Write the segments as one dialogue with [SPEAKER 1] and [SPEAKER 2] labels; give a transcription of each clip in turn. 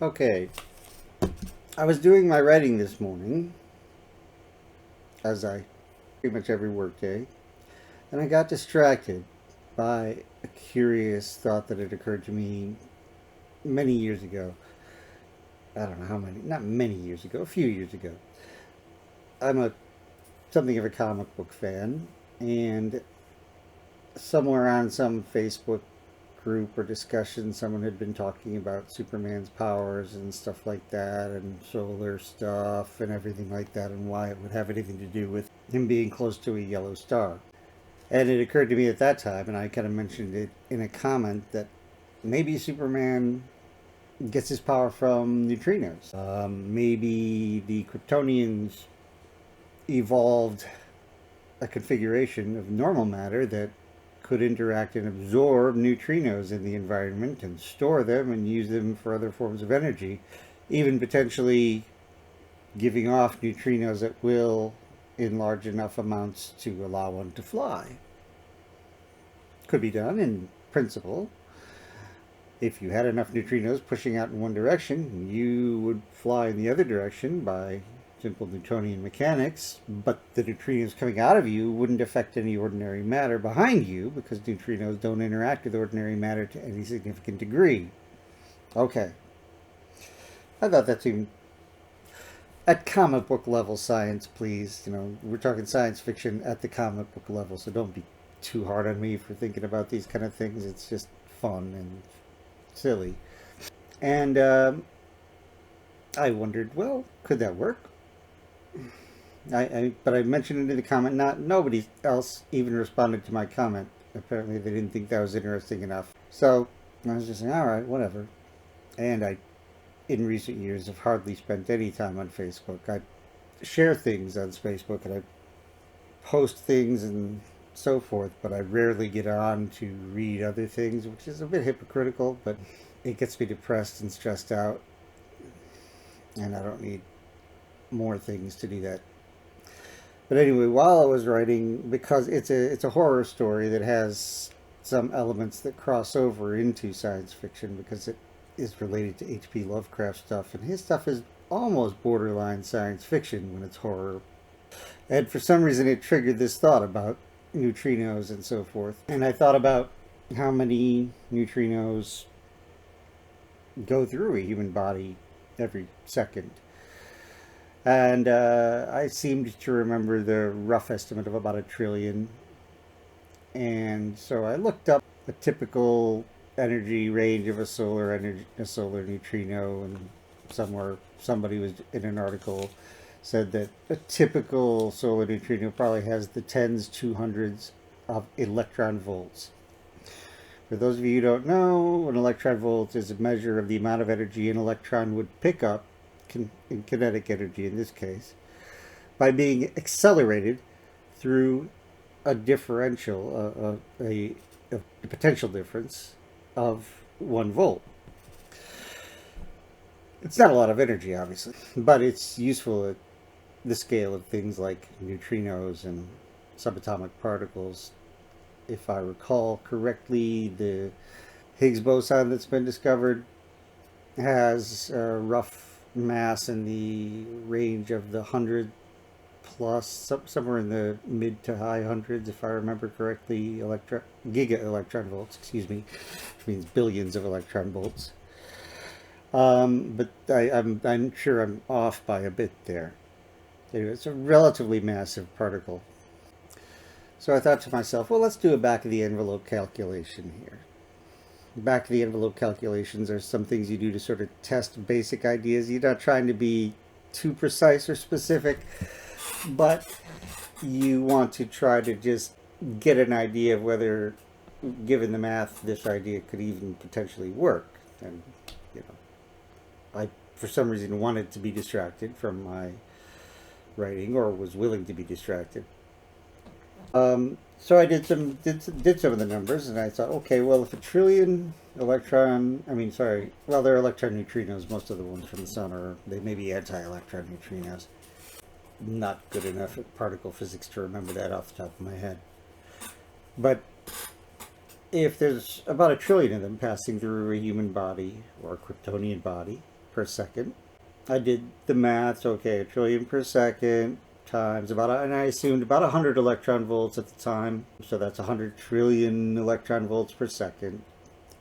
[SPEAKER 1] Okay, I was doing my writing this morning, as I pretty much every workday, and I got distracted by a curious thought that had occurred to me many years ago. I don't know how many, not many years ago, a few years ago. I'm a something of a comic book fan, and somewhere on some Facebook group or discussion, someone had been talking about Superman's powers and stuff like that, and solar stuff and everything like that, and why it would have anything to do with him being close to a yellow star. And it occurred to me at that time, and I kind of mentioned it in a comment, that maybe Superman gets his power from neutrinos. Maybe the Kryptonians evolved a configuration of normal matter that could interact and absorb neutrinos in the environment and store them and use them for other forms of energy, even potentially giving off neutrinos at will in large enough amounts to allow one to fly. Could be done in principle. If you had enough neutrinos pushing out in one direction, you would fly in the other direction by simple Newtonian mechanics, but the neutrinos coming out of you wouldn't affect any ordinary matter behind you because neutrinos don't interact with ordinary matter to any significant degree. Okay. I thought that seemed at comic book level science, please. We're talking science fiction at the comic book level, so don't be too hard on me for thinking about these kind of things. It's just fun and silly. And I wondered, well, could that work? But I mentioned it in the comment. Not nobody else even responded to my comment. Apparently, they didn't think that was interesting enough. So I was just saying, all right, whatever. And I, in recent years, have hardly spent any time on Facebook. I share things on Facebook and I post things and so forth, but I rarely get on to read other things, which is a bit hypocritical, but it gets me depressed and stressed out, and I don't need more things to do that. But anyway, while I was writing, because it's a horror story that has some elements that cross over into science fiction because it is related to H.P. Lovecraft stuff, and his stuff is almost borderline science fiction when it's horror. And for some reason, it triggered this thought about neutrinos and so forth. And I thought about how many neutrinos go through a human body every second. And I seemed to remember the rough estimate of about a trillion. And so I looked up a typical energy range of a solar neutrino, and somewhere somebody was in an article said that a typical solar neutrino probably has the tens to hundreds of electron volts. For those of you who don't know, an electron volt is a measure of the amount of energy an electron would pick up, in kinetic energy in this case, by being accelerated through a differential, a potential difference of 1 volt. It's not a lot of energy, obviously, but it's useful at the scale of things like neutrinos and subatomic particles. If I recall correctly, the Higgs boson that's been discovered has a rough mass in the range of the 100 plus, somewhere in the mid to high hundreds, if I remember correctly, giga electron volts, excuse me, which means billions of electron volts. But I'm sure I'm off by a bit there. Anyway, it's a relatively massive particle. So I thought to myself, well, let's do a back of the envelope calculation here. Back of the envelope calculations are some things you do to sort of test basic ideas. You're not trying to be too precise or specific, but you want to try to just get an idea of whether, given the math, this idea could even potentially work. And, I, for some reason, wanted to be distracted from my writing, or was willing to be distracted. So I did some of the numbers, and I thought, okay, well, if a trillion well, they're electron neutrinos. Most of the ones from the sun they may be anti-electron neutrinos. Not good enough at particle physics to remember that off the top of my head. But if there's about a trillion of them passing through a human body or a Kryptonian body, per second. I did the math. Okay, a trillion per second times and I assumed about 100 electron volts at the time. So that's 100 trillion electron volts per second.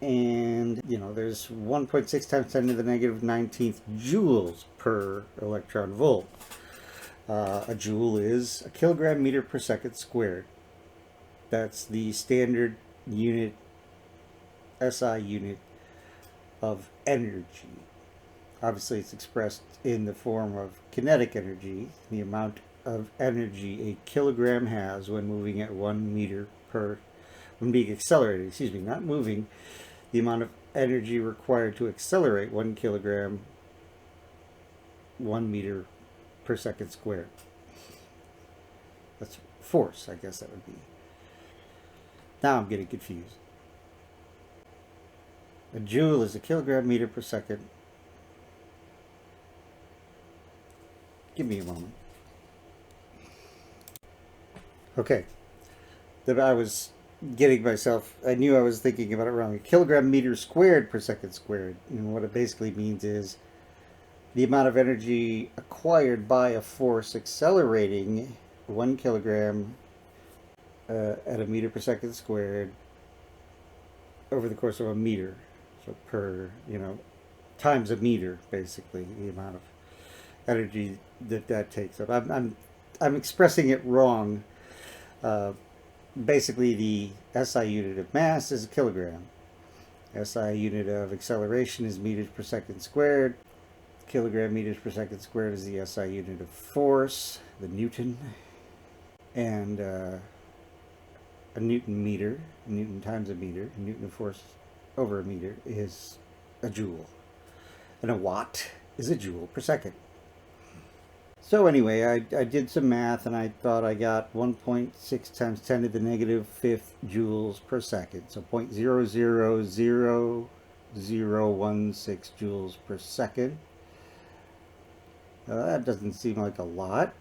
[SPEAKER 1] And, there's 1.6 times 10 to the negative 19th joules per electron volt. A joule is a kilogram meter per second squared. That's the standard unit, SI unit of energy. Obviously, it's expressed in the form of kinetic energy, the amount of energy a kilogram has when moving at when being accelerated, not moving, the amount of energy required to accelerate 1 kilogram, 1 meter per second squared. That's force, I guess that would be. Now I'm getting confused. A joule is a kilogram meter per second. Give me a moment. Okay. I was getting myself, I knew I was thinking about it wrong. A kilogram meter squared per second squared. And what it basically means is the amount of energy acquired by a force accelerating 1 kilogram at a meter per second squared over the course of a meter. So times a meter, basically, the amount of energy that takes up. I'm expressing it wrong. Basically, the SI unit of mass is a kilogram. SI unit of acceleration is meters per second squared. Kilogram meters per second squared is the SI unit of force, the Newton. And a Newton meter, Newton times a meter, Newton of force over a meter is a joule. And a watt is a joule per second. So anyway, I did some math and I thought I got 1.6 times 10 to the negative 5th joules per second. So 0.000016 joules per second. That doesn't seem like a lot.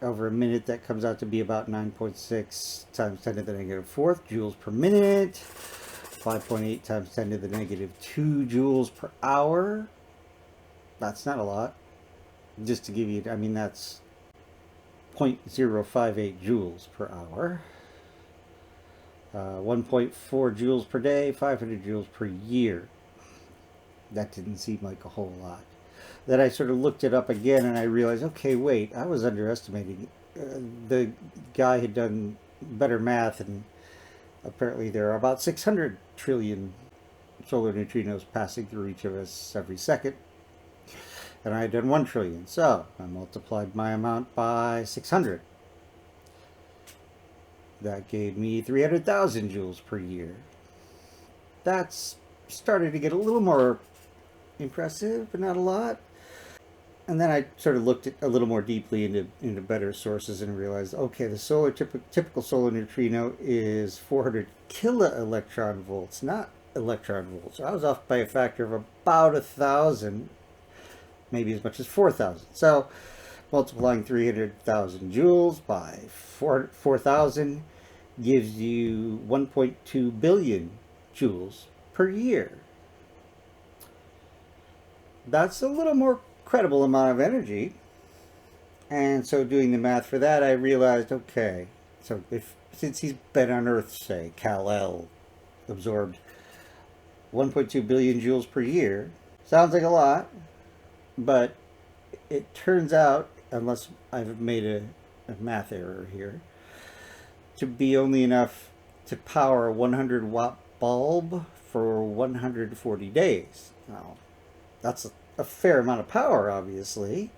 [SPEAKER 1] Over a minute, that comes out to be about 9.6 times 10 to the negative 4th joules per minute. 5.8 times 10 to the negative 2 joules per hour. That's not a lot. Just to give you, that's 0.058 joules per hour. 1.4 joules per day, 500 joules per year. That didn't seem like a whole lot. Then I sort of looked it up again and I realized, okay, wait, I was underestimating. The guy had done better math, and apparently there are about 600 trillion solar neutrinos passing through each of us every second. And I had done 1 trillion, so I multiplied my amount by 600. That gave me 300,000 joules per year. That's started to get a little more impressive, but not a lot. And then I sort of looked a little more deeply into better sources and realized, okay, the typical solar neutrino is 400 kiloelectron volts, not electron volts. So I was off by a factor of about 1,000. Maybe as much as 4,000. So multiplying 300,000 joules by 4,000 gives you 1.2 billion joules per year. That's a little more credible amount of energy. And so doing the math for that, I realized, okay, so since he's been on Earth, say, Kal-El absorbed 1.2 billion joules per year, sounds like a lot. But it turns out, unless I've made a math error here, to be only enough to power a 100-watt bulb for 140 days. Now, that's a fair amount of power, obviously,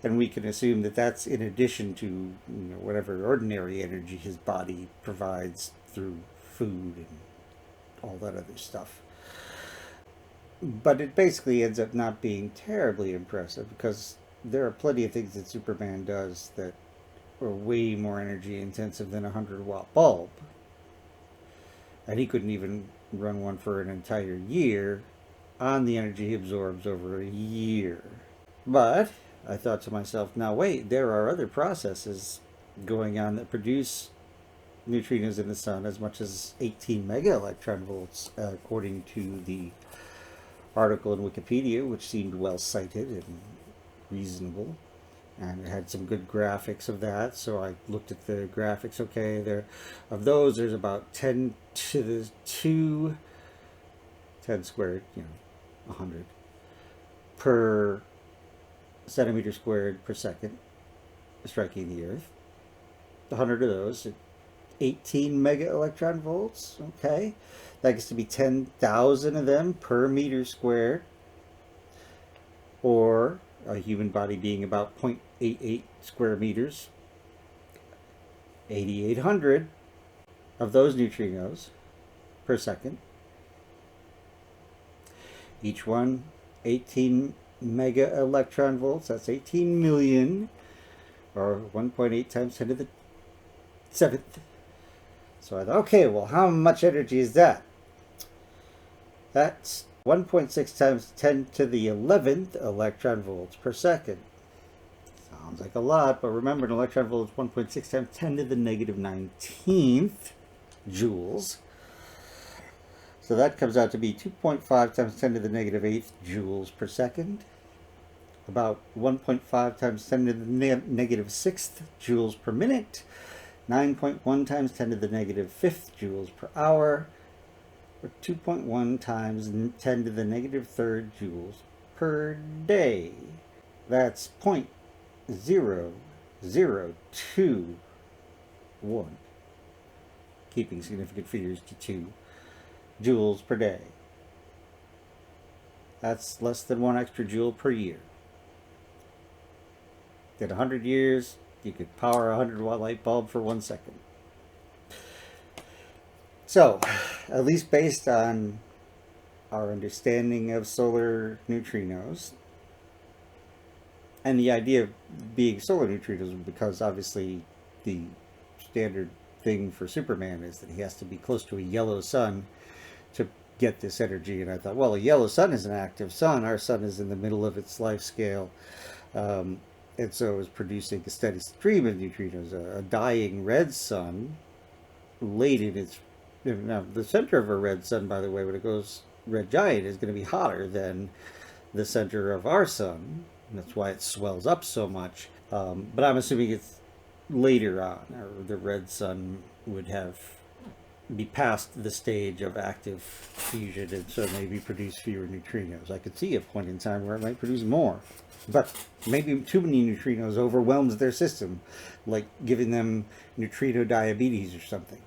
[SPEAKER 1] and we can assume that that's in addition to whatever ordinary energy his body provides through food and all that other stuff. But it basically ends up not being terribly impressive, because there are plenty of things that Superman does that are way more energy intensive than a 100-watt bulb. And he couldn't even run one for an entire year on the energy he absorbs over a year. But I thought to myself, now wait, there are other processes going on that produce neutrinos in the sun as much as 18 mega electron volts, according to the article in Wikipedia, which seemed well cited and reasonable, and it had some good graphics of that. So I looked at the graphics. Okay, there, of those, there's about 10 to the 2, 10 squared, 100 per centimeter squared per second striking the Earth. 100 of those, 18 mega electron volts. Okay, that gets to be 10,000 of them per meter squared, or a human body being about 0.88 square meters. 8,800 of those neutrinos per second. Each one 18 mega electron volts. That's 18 million, or 1.8 times 10 to the 7th. So I thought, okay, well, how much energy is that? That's 1.6 times 10 to the 11th electron volts per second. Sounds like a lot, but remember, an electron volt is 1.6 times 10 to the negative 19th joules. So that comes out to be 2.5 times 10 to the negative 8th joules per second. About 1.5 times 10 to the negative 6th joules per minute. 9.1 times 10 to the negative 5th joules per hour. Or 2.1 times 10 to the negative 3rd joules per day. That's 0.0021, keeping significant figures to 2 joules per day. That's less than 1 extra joule per year. In 100 years, you could power a 100-watt light bulb for 1 second. So, at least based on our understanding of solar neutrinos, and the idea of being solar neutrinos, because obviously the standard thing for Superman is that he has to be close to a yellow sun to get this energy. And I thought, well, a yellow sun is an active sun. Our sun is in the middle of its life scale. And so it was producing a steady stream of neutrinos. A dying red sun, late in its... Now, the center of a red sun, by the way, when it goes red giant, is going to be hotter than the center of our sun. And that's why it swells up so much. But I'm assuming it's later on, or the red sun would be past the stage of active fusion, and so maybe produce fewer neutrinos. I could see a point in time where it might produce more. But maybe too many neutrinos overwhelms their system, like giving them neutrino diabetes or something.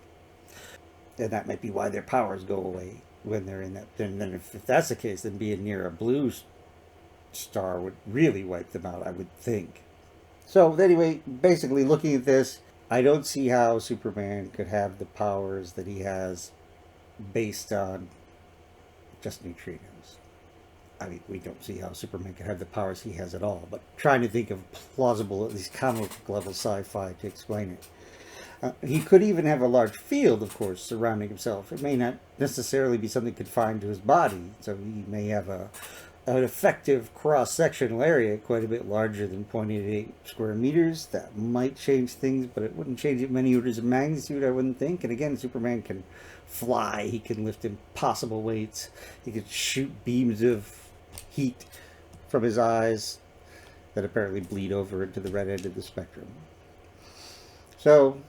[SPEAKER 1] And that might be why their powers go away when they're in that. And then if that's the case, then being near a blue star would really wipe them out, I would think. So anyway, basically looking at this, I don't see how Superman could have the powers that he has based on just neutrinos. I mean, we don't see how Superman could have the powers he has at all, but trying to think of plausible, at least comic book level sci-fi to explain it. He could even have a large field, of course, surrounding himself. It may not necessarily be something confined to his body, so he may have an effective cross-sectional area quite a bit larger than 0.88 square meters. That might change things, but it wouldn't change it many orders of magnitude, I wouldn't think. And again, Superman can fly. He can lift impossible weights. He can shoot beams of heat from his eyes that apparently bleed over into the red end of the spectrum. So,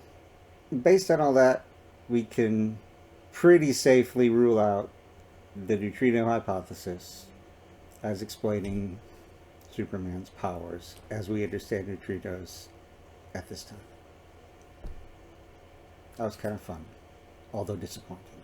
[SPEAKER 1] based on all that, we can pretty safely rule out the neutrino hypothesis as explaining Superman's powers as we understand neutrinos at this time. That was kind of fun, although disappointing.